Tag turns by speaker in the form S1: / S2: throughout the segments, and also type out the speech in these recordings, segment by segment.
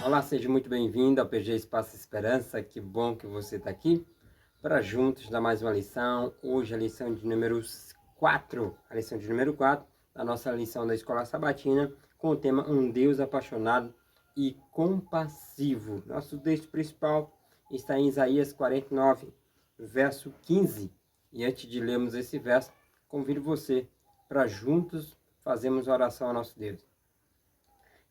S1: Olá, seja muito bem-vindo ao PG Espaço Esperança. Que bom que você está aqui para juntos dar mais uma lição. Hoje a lição de número 4, a lição de número 4 da nossa lição da Escola Sabatina, com o tema Um Deus apaixonado e compassivo. Nosso texto principal está em Isaías 49, verso 15. E antes de lermos esse verso, convido você para juntos fazermos oração ao nosso Deus.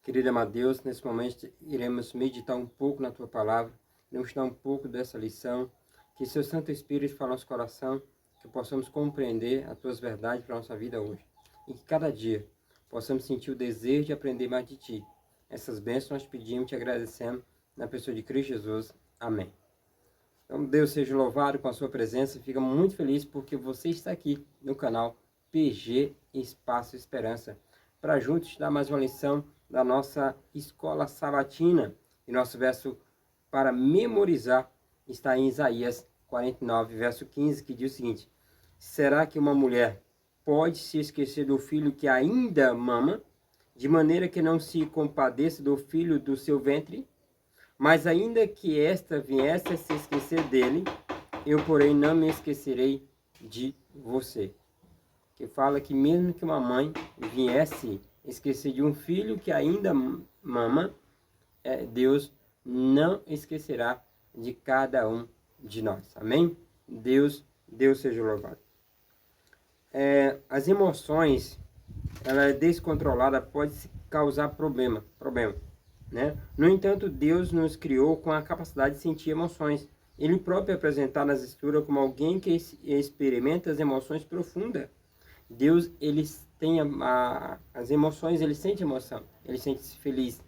S1: Querido amado Deus, nesse momento iremos meditar um pouco na Tua Palavra, iremos estudar um pouco dessa lição, que Seu Santo Espírito fale ao nosso coração, que possamos compreender as Tuas verdades para a nossa vida hoje. E que cada dia possamos sentir o desejo de aprender mais de Ti. Essas bênçãos nós pedimos e Te agradecemos na pessoa de Cristo Jesus. Amém. Então Deus seja louvado com a Sua presença, fica muito feliz porque você está aqui no canal PG Espaço Esperança, para juntos dar mais uma lição da nossa escola sabatina. E nosso verso para memorizar está em Isaías 49, verso 15, que diz o seguinte: será que uma mulher pode se esquecer do filho que ainda mama, de maneira que não se compadeça do filho do seu ventre? Mas ainda que esta viesse a se esquecer dele, eu, porém, não me esquecerei de você. Que fala que mesmo que uma mãe viesse esquecer de um filho que ainda mama, Deus não esquecerá de cada um de nós. Amém? Deus seja louvado. As emoções, ela descontrolada pode causar problema, né? No entanto, Deus nos criou com a capacidade de sentir emoções. Ele próprio é apresentado nas Escrituras como alguém que experimenta as emoções profundas. Deus, ele tem as emoções, ele sente emoção, ele sente-se feliz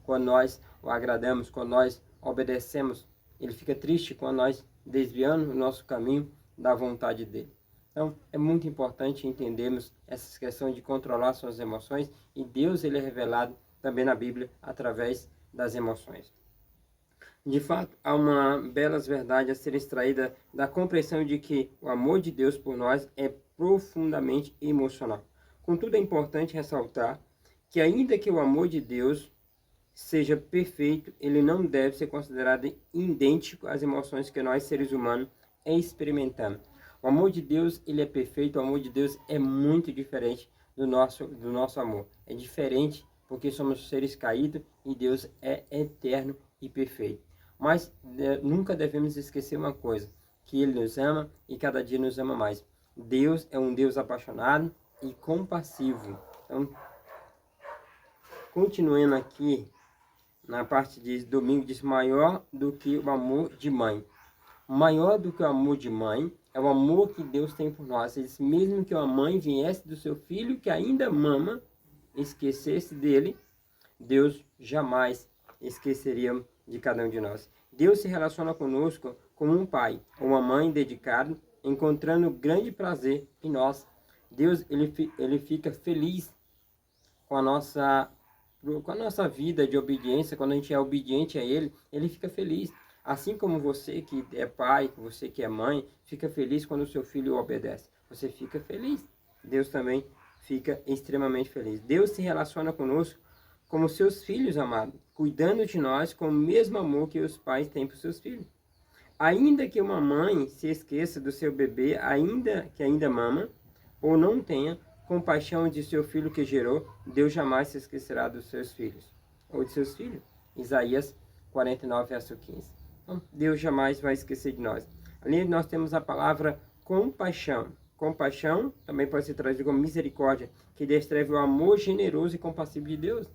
S1: quando nós o agradamos, quando nós obedecemos. Ele fica triste quando nós desviamos o nosso caminho da vontade dele. Então, é muito importante entendermos essa questão de controlar suas emoções, e Deus, ele é revelado também na Bíblia através das emoções. De fato, há uma bela verdade a ser extraída da compreensão de que o amor de Deus por nós é profundamente emocional. Contudo, é importante ressaltar que, ainda que o amor de Deus seja perfeito, ele não deve ser considerado idêntico às emoções que nós, seres humanos, experimentamos. O amor de Deus, ele é perfeito, o amor de Deus é muito diferente do nosso amor. É diferente porque somos seres caídos e Deus é eterno e perfeito. Mas nunca devemos esquecer uma coisa, que Ele nos ama e cada dia nos ama mais. Deus é um Deus apaixonado e compassivo. Então, continuando aqui, na parte de domingo, diz maior do que o amor de mãe. Maior do que o amor de mãe é o amor que Deus tem por nós. Ele diz, mesmo que uma mãe viesse do seu filho que ainda mama, esquecesse dele, Deus jamais esqueceria de cada um de nós. Deus se relaciona conosco como um pai ou uma mãe dedicado, encontrando grande prazer em nós. Deus, ele fica feliz com a nossa vida de obediência. Quando a gente é obediente a Ele, Ele fica feliz. Assim como você que é pai, você que é mãe, fica feliz quando o seu filho obedece. Você fica feliz. Deus também fica extremamente feliz. Deus se relaciona conosco como seus filhos amados, cuidando de nós com o mesmo amor que os pais têm por seus filhos. Ainda que uma mãe se esqueça do seu bebê, ainda mama, ou não tenha compaixão de seu filho que gerou, Deus jamais se esquecerá dos seus filhos, ou de seus filhos. Isaías 49, verso 15. Então, Deus jamais vai esquecer de nós. Ali nós temos a palavra compaixão. Compaixão também pode ser traduzida como misericórdia, que descreve o amor generoso e compassivo de Deus.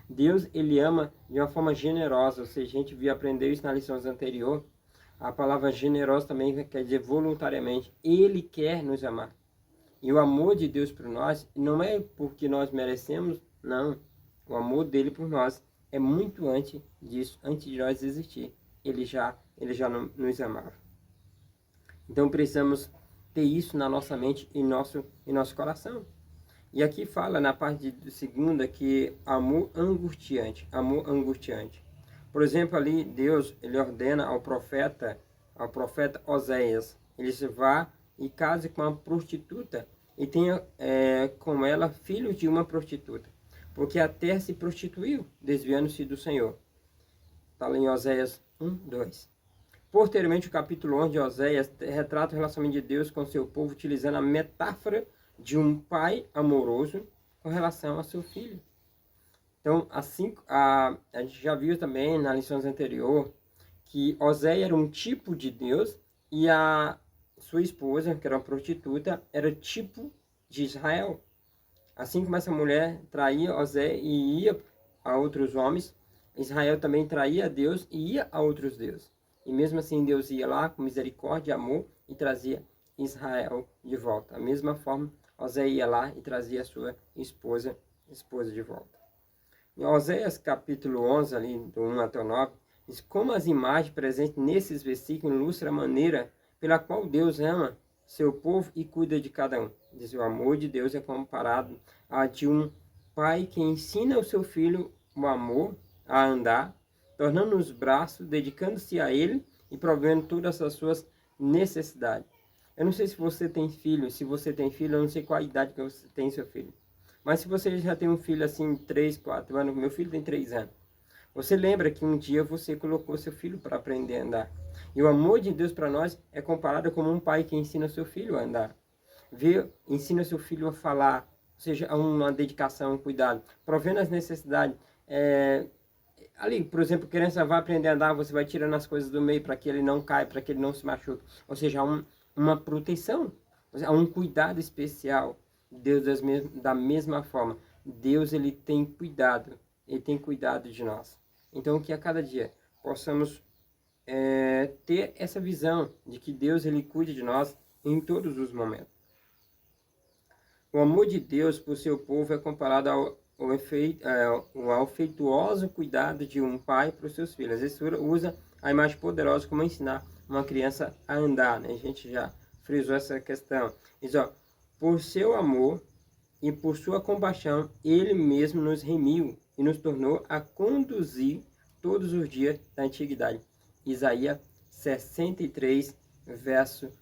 S1: Deus, ele ama de uma forma generosa, ou seja, a gente aprendeu isso na lição anterior. A palavra generosa também quer dizer voluntariamente. Ele quer nos amar. E o amor de Deus por nós não é porque nós merecemos, não. O amor dele por nós é muito antes disso, antes de nós existir. Ele já nos amava. Então precisamos ter isso na nossa mente e nosso coração. E aqui fala na parte segunda que amor angustiante. Por exemplo, ali Deus, ele ordena ao profeta Oséias, ele se vá e case com uma prostituta e tenha com ela filhos de uma prostituta, porque a terra se prostituiu, desviando-se do Senhor. Está lá em Oséias 1, 2. Posteriormente, o capítulo 11 de Oséias retrata o relacionamento de Deus com seu povo, utilizando a metáfora de um pai amoroso com relação a seu filho. Então, assim, a gente já viu também na lições anterior que Oséias era um tipo de Deus e a sua esposa, que era uma prostituta, era tipo de Israel. Assim como essa mulher traía Oséias e ia a outros homens, Israel também traía a Deus e ia a outros deuses. E mesmo assim Deus ia lá com misericórdia e amor e trazia Israel de volta. Da mesma forma, Oséias ia lá e trazia a sua esposa de volta. Em Oséias capítulo 11, ali do 1 até o 9, diz como as imagens presentes nesses versículos ilustram a maneira pela qual Deus ama seu povo e cuida de cada um. Diz, o amor de Deus é comparado a de um pai que ensina o seu filho o amor a andar, tornando os braços, dedicando-se a ele e provendo todas as suas necessidades. Eu não sei se você tem filho, se você tem filho, eu não sei qual a idade que você tem seu filho. Mas se você já tem um filho assim, 3, 4 anos, meu filho tem 3 anos. Você lembra que um dia você colocou seu filho para aprender a andar. E o amor de Deus para nós é comparado como um pai que ensina seu filho a andar. Ensina seu filho a falar, ou seja, uma dedicação, um cuidado, provendo as necessidades. Ali, por exemplo, criança vai aprender a andar, você vai tirando as coisas do meio para que ele não caia, para que ele não se machuque. Ou seja, uma proteção, um cuidado especial. Deus da mesma forma. Deus ele tem cuidado de nós. Então que a cada dia possamos ter essa visão de que Deus ele cuida de nós em todos os momentos. O amor de Deus por seu povo é comparado ao afetuoso cuidado de um pai para os seus filhos. A Escritura usa a imagem poderosa como ensinar uma criança a andar, né? A gente já frisou essa questão. Diz, ó, por seu amor e por sua compaixão, ele mesmo nos remiu e nos tornou a conduzir todos os dias da antiguidade. Isaías 63, verso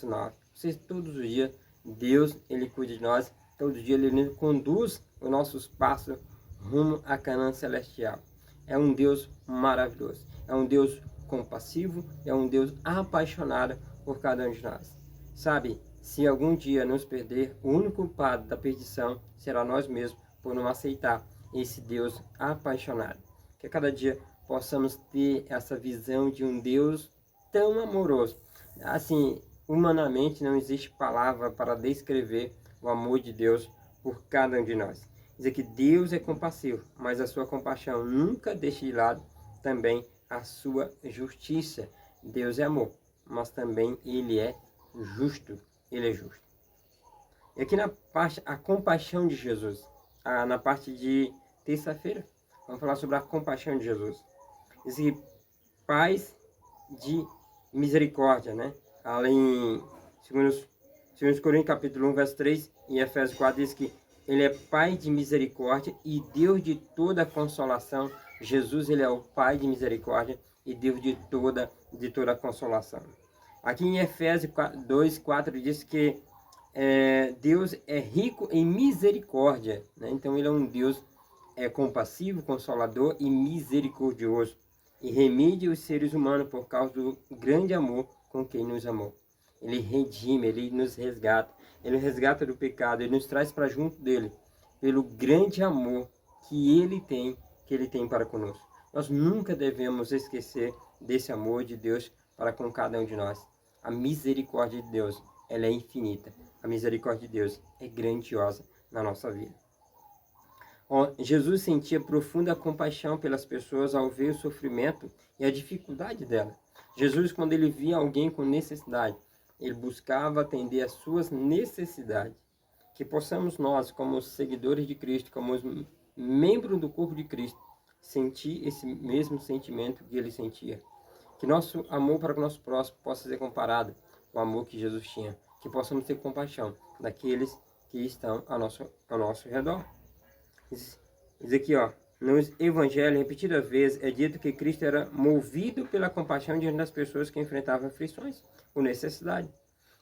S1: 9. Ou seja, todos os dias Deus ele cuida de nós, todo dia ele nos conduz os nossos passos rumo a Canaã celestial. É um Deus maravilhoso, é um Deus compassivo, é um Deus apaixonado por cada um de nós. Sabe, se algum dia nos perder, o único culpado da perdição será nós mesmos por não aceitar esse Deus apaixonado. Que a cada dia possamos ter essa visão de um Deus tão amoroso. Assim, humanamente não existe palavra para descrever o amor de Deus por cada um de nós. Dizer que Deus é compassivo, mas a sua compaixão nunca deixa de lado também a sua justiça. Deus é amor, mas também ele é justo. Ele é justo. E aqui na parte, a compaixão de Jesus. Na parte de terça-feira, vamos falar sobre a compaixão de Jesus. Diz que paz de misericórdia, né? Além, segundo Coríntios capítulo 1, verso 3 e Efésios 4, diz que ele é Pai de misericórdia e Deus de toda consolação. Jesus, ele é o Pai de misericórdia e Deus de toda consolação. Aqui em Efésios 2, 4 diz que Deus é rico em misericórdia, né? Então ele é um Deus compassivo, consolador e misericordioso. E remide os seres humanos por causa do grande amor com quem nos amou. Ele redime, ele nos resgata. Ele resgata do pecado, ele nos traz para junto dele, pelo grande amor que ele tem para conosco. Nós nunca devemos esquecer desse amor de Deus para com cada um de nós. A misericórdia de Deus, ela é infinita. A misericórdia de Deus é grandiosa na nossa vida. Jesus sentia profunda compaixão pelas pessoas ao ver o sofrimento e a dificuldade dela. Jesus, quando ele via alguém com necessidade, ele buscava atender às suas necessidades. Que possamos nós, como seguidores de Cristo, como membros do corpo de Cristo, sentir esse mesmo sentimento que ele sentia. Que nosso amor para o nosso próximo possa ser comparado ao amor que Jesus tinha. Que possamos ter compaixão daqueles que estão ao nosso redor. Diz aqui, ó, nos evangelhos, repetidas vezes, é dito que Cristo era movido pela compaixão diante das pessoas que enfrentavam aflições ou necessidade.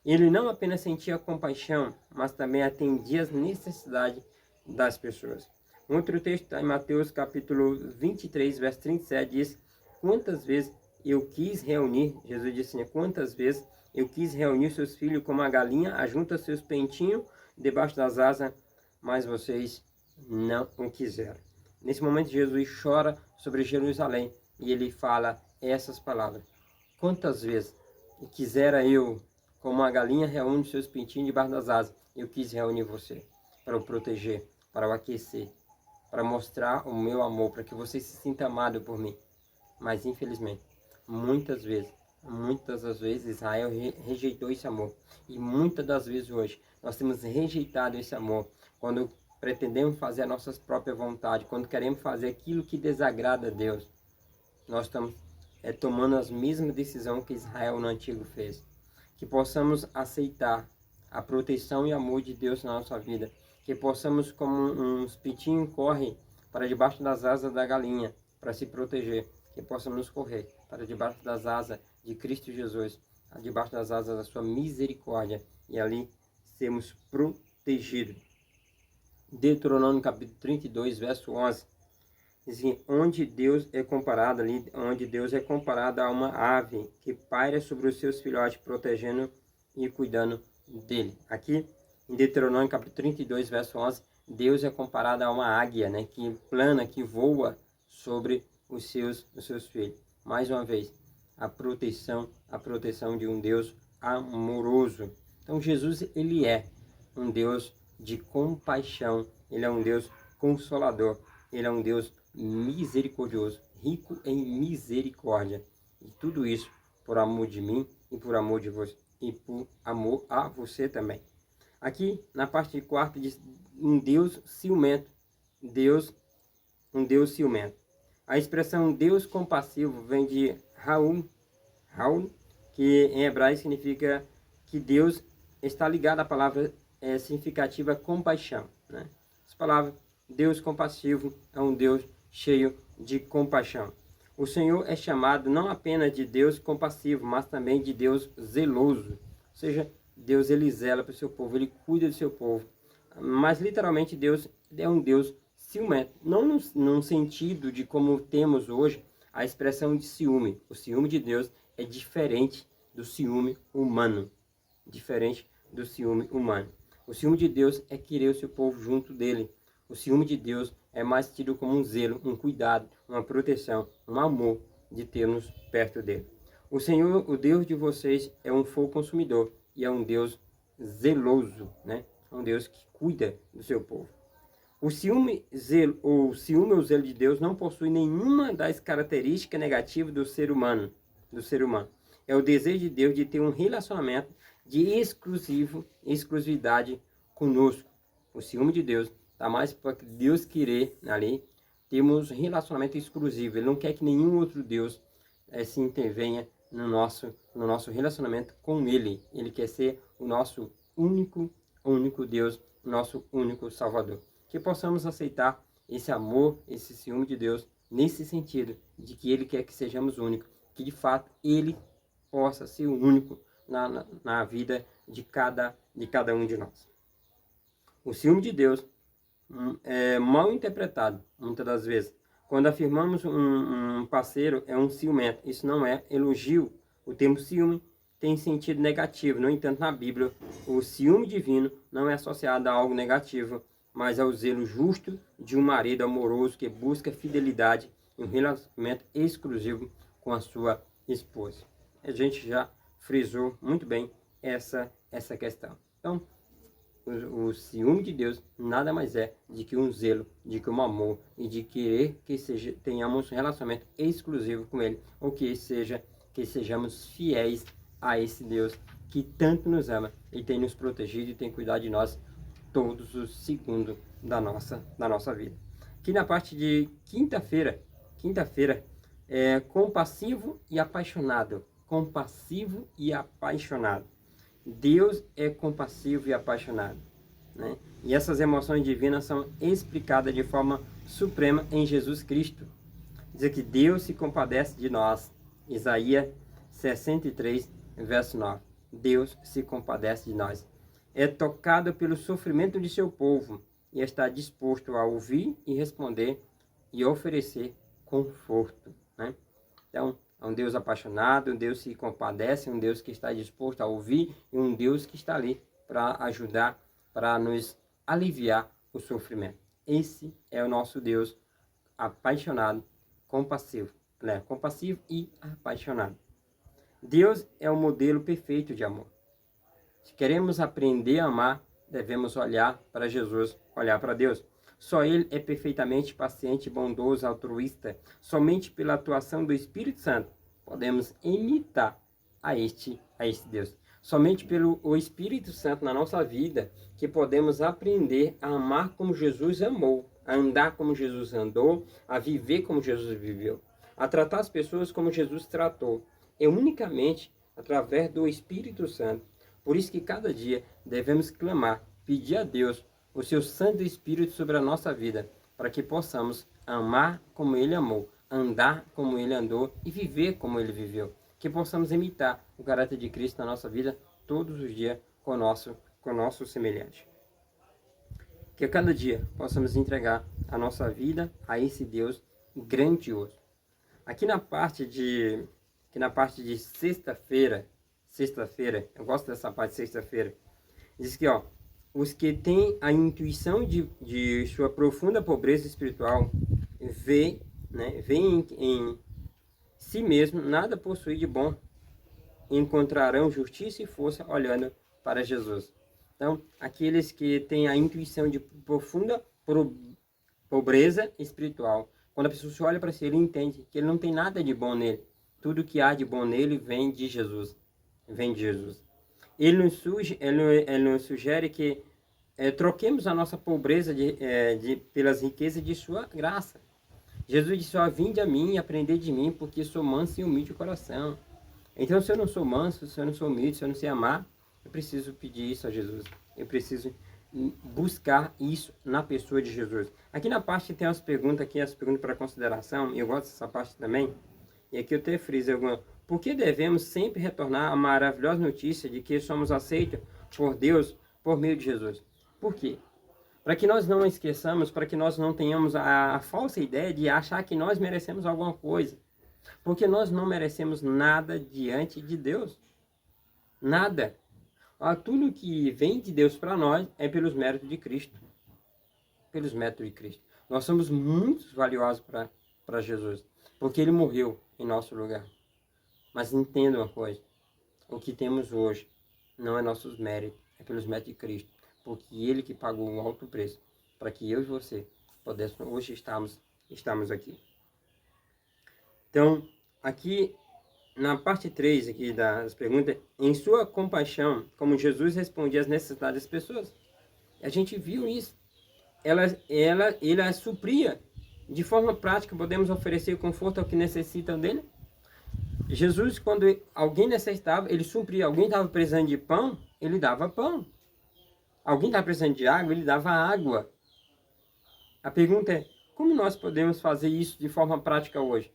S1: Ele não apenas sentia compaixão, mas também atendia às necessidades das pessoas. Outro texto está em Mateus capítulo 23, verso 37, diz: quantas vezes eu quis reunir, Jesus disse, né? Quantas vezes eu quis reunir seus filhos como a galinha ajunta seus pentinhos debaixo das asas, mas vocês não o quiseram. Nesse momento, Jesus chora sobre Jerusalém e ele fala essas palavras. Quantas vezes quisera eu, como a galinha reúne seus pintinhos debaixo das asas, eu quis reunir você para o proteger, para o aquecer, para mostrar o meu amor, para que você se sinta amado por mim. Mas infelizmente, muitas das vezes Israel rejeitou esse amor. E muitas das vezes hoje nós temos rejeitado esse amor quando pretendemos fazer a nossa própria vontade, quando queremos fazer aquilo que desagrada a Deus. Nós estamos tomando as mesmas decisões que Israel no antigo fez. Que possamos aceitar a proteção e amor de Deus na nossa vida. Que possamos, como uns pintinhos correm para debaixo das asas da galinha, para se proteger. Que possamos correr para debaixo das asas de Cristo Jesus, debaixo das asas da sua misericórdia, e ali sermos protegidos. Deuteronômio capítulo 32, verso 11. Assim, onde Deus é comparado a uma ave que paira sobre os seus filhotes, protegendo e cuidando dele. Aqui, em Deuteronômio capítulo 32, verso 11, Deus é comparado a uma águia, né, que plana, que voa sobre os seus filhos. Mais uma vez, a proteção de um Deus amoroso. Então, Jesus, ele é um Deus de compaixão, ele é um Deus consolador, ele é um Deus misericordioso, rico em misericórdia. E tudo isso por amor de mim e por amor de você, e por amor a você também. Aqui na parte de quarta diz um Deus ciumento. Um Deus ciumento. A expressão Deus compassivo vem de Raul, que em hebraico significa que Deus está ligado à palavra significativa compaixão, né? Essa palavra Deus compassivo é um Deus cheio de compaixão. O Senhor é chamado não apenas de Deus compassivo, mas também de Deus zeloso. Ou seja, Deus, ele zela para o seu povo, ele cuida do seu povo. Mas literalmente Deus é um Deus ciumento. Não num sentido de como temos hoje a expressão de ciúme. O ciúme de Deus é diferente do ciúme humano. Diferente do ciúme humano. O ciúme de Deus é querer o seu povo junto dele. O ciúme de Deus é mais tido como um zelo, um cuidado, uma proteção, um amor de termos perto dele. O Senhor, o Deus de vocês, é um fogo consumidor e é um Deus zeloso, né? É um Deus que cuida do seu povo. O ciúme ou o zelo de Deus não possui nenhuma das características negativas do ser humano. É o desejo de Deus de ter um relacionamento de exclusividade conosco. O ciúme de Deus está mais para que Deus querer ali termos um relacionamento exclusivo. Ele não quer que nenhum outro Deus se intervenha no nosso relacionamento com Ele. Ele quer ser o nosso único Deus, o nosso único Salvador. Que possamos aceitar esse amor, esse ciúme de Deus, nesse sentido de que Ele quer que sejamos únicos, que de fato Ele possa ser o único na vida de cada um de nós. O ciúme de Deus é mal interpretado, muitas das vezes. Quando afirmamos um parceiro é um ciumento, isso não é elogio. O termo ciúme tem sentido negativo. No entanto, na Bíblia, o ciúme divino não é associado a algo negativo, mas ao zelo justo de um marido amoroso que busca fidelidade e um relacionamento exclusivo com a sua esposa. A gente já frisou muito bem essa questão. Então, o ciúme de Deus nada mais é de que um zelo, de que um amor e de querer que tenhamos um relacionamento exclusivo com Ele, ou que sejamos fiéis a esse Deus que tanto nos ama e tem nos protegido e tem cuidado de nós todos os segundos da nossa vida. Aqui na parte de quinta-feira é compassivo e apaixonado. Compassivo e apaixonado. Deus é compassivo e apaixonado, né? E essas emoções divinas são explicadas de forma suprema em Jesus Cristo. Diz que Deus se compadece de nós. Isaías 63, verso 9. Deus se compadece de nós. É tocado pelo sofrimento de seu povo e está disposto a ouvir e responder e oferecer conforto, né? Então, é um Deus apaixonado, um Deus que compadece, um Deus que está disposto a ouvir e um Deus que está ali para ajudar, para nos aliviar o sofrimento. Esse é o nosso Deus apaixonado, compassivo, né? Compassivo e apaixonado. Deus é o modelo perfeito de amor. Se queremos aprender a amar, devemos olhar para Jesus, olhar para Deus. Só Ele é perfeitamente paciente, bondoso, altruísta. Somente pela atuação do Espírito Santo podemos imitar a este Deus. Somente pelo o Espírito Santo na nossa vida que podemos aprender a amar como Jesus amou, a andar como Jesus andou, a viver como Jesus viveu, a tratar as pessoas como Jesus tratou. É unicamente através do Espírito Santo. Por isso que cada dia devemos clamar, pedir a Deus o seu Santo Espírito sobre a nossa vida, para que possamos amar como Ele amou, andar como Ele andou e viver como Ele viveu. Que possamos imitar o caráter de Cristo na nossa vida todos os dias com o nosso semelhante. Que a cada dia possamos entregar a nossa vida a esse Deus grandioso. Aqui na parte de sexta-feira, eu gosto dessa parte de sexta-feira, diz que, ó, os que têm a intuição de sua profunda pobreza espiritual vê em si mesmo nada possui de bom, encontrarão justiça e força olhando para Jesus. Então, aqueles que têm a intuição de profunda pobreza espiritual, quando a pessoa se olha para si, ele entende que ele não tem nada de bom nele. Tudo que há de bom nele vem de Jesus. Vem de Jesus. Ele nos sugere que troquemos a nossa pobreza pelas riquezas de sua graça. Jesus disse, ó, vinde a mim e aprendei de mim, porque sou manso e humilde de coração. Então, se eu não sou manso, se eu não sou humilde, se eu não sei amar, eu preciso pedir isso a Jesus. Eu preciso buscar isso na pessoa de Jesus. Aqui na parte tem as perguntas para consideração, eu gosto dessa parte também. E aqui eu até friso alguma. Por que devemos sempre retornar à maravilhosa notícia de que somos aceitos por Deus por meio de Jesus? Por quê? Para que nós não esqueçamos, para que nós não tenhamos a falsa ideia de achar que nós merecemos alguma coisa. Porque nós não merecemos nada diante de Deus. Nada. Tudo que vem de Deus para nós é pelos méritos de Cristo. Pelos méritos de Cristo. Nós somos muito valiosos para Jesus. Porque Ele morreu em nosso lugar. Mas entenda uma coisa. O que temos hoje não é nossos méritos. É pelos méritos de Cristo. Porque Ele que pagou um alto preço. Para que eu e você pudéssemos hoje estamos aqui. Então, aqui na parte 3 aqui das perguntas, em sua compaixão, como Jesus respondia às necessidades das pessoas. A gente viu isso. Ele supria. De forma prática, podemos oferecer conforto ao que necessitam dele. Jesus, quando alguém necessitava, ele supria. Alguém estava precisando de pão, ele dava pão. Alguém estava precisando de água, ele dava água. A pergunta é, como nós podemos fazer isso de forma prática hoje?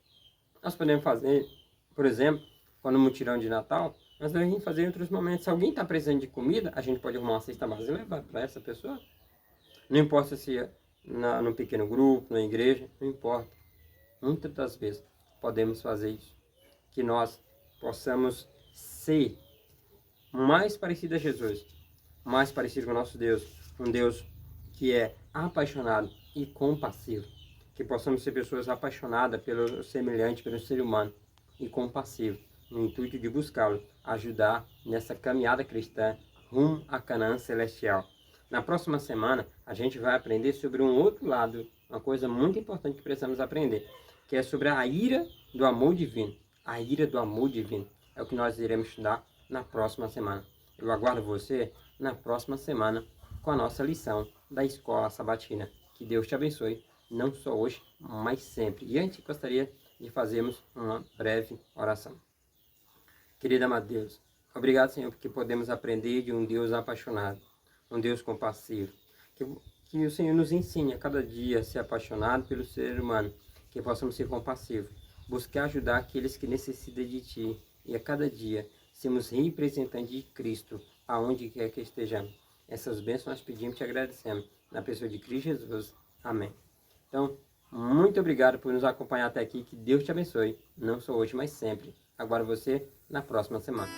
S1: Nós podemos fazer, por exemplo, quando no mutirão de Natal, nós devemos fazer em outros momentos. Se alguém está precisando de comida, a gente pode arrumar uma cesta básica e levar para essa pessoa. Não importa se é no pequeno grupo, na igreja, não importa. Muitas das vezes podemos fazer isso. Que nós possamos ser mais parecidos a Jesus, mais parecidos com o nosso Deus. Um Deus que é apaixonado e compassivo. Que possamos ser pessoas apaixonadas pelo semelhante, pelo ser humano e compassivo, no intuito de buscá-lo, ajudar nessa caminhada cristã rumo a Canaã celestial. Na próxima semana, a gente vai aprender sobre um outro lado, uma coisa muito importante que precisamos aprender, que é sobre a ira do amor divino. A ira do amor divino é o que nós iremos estudar na próxima semana. Eu aguardo você na próxima semana com a nossa lição da Escola Sabatina. Que Deus te abençoe, não só hoje, mas sempre. E antes, gostaria de fazermos uma breve oração. Querido amado Deus, obrigado, Senhor, porque podemos aprender de um Deus apaixonado, um Deus compassivo. Que o Senhor nos ensine a cada dia a ser apaixonado pelo ser humano, que possamos ser compassivos, buscar ajudar aqueles que necessitam de Ti e a cada dia sermos representantes de Cristo, aonde quer que estejamos. Essas bênçãos nós pedimos e te agradecemos. Na pessoa de Cristo Jesus. Amém. Então, Muito obrigado por nos acompanhar até aqui. Que Deus te abençoe. Não só hoje, mas sempre. Agora você na próxima semana.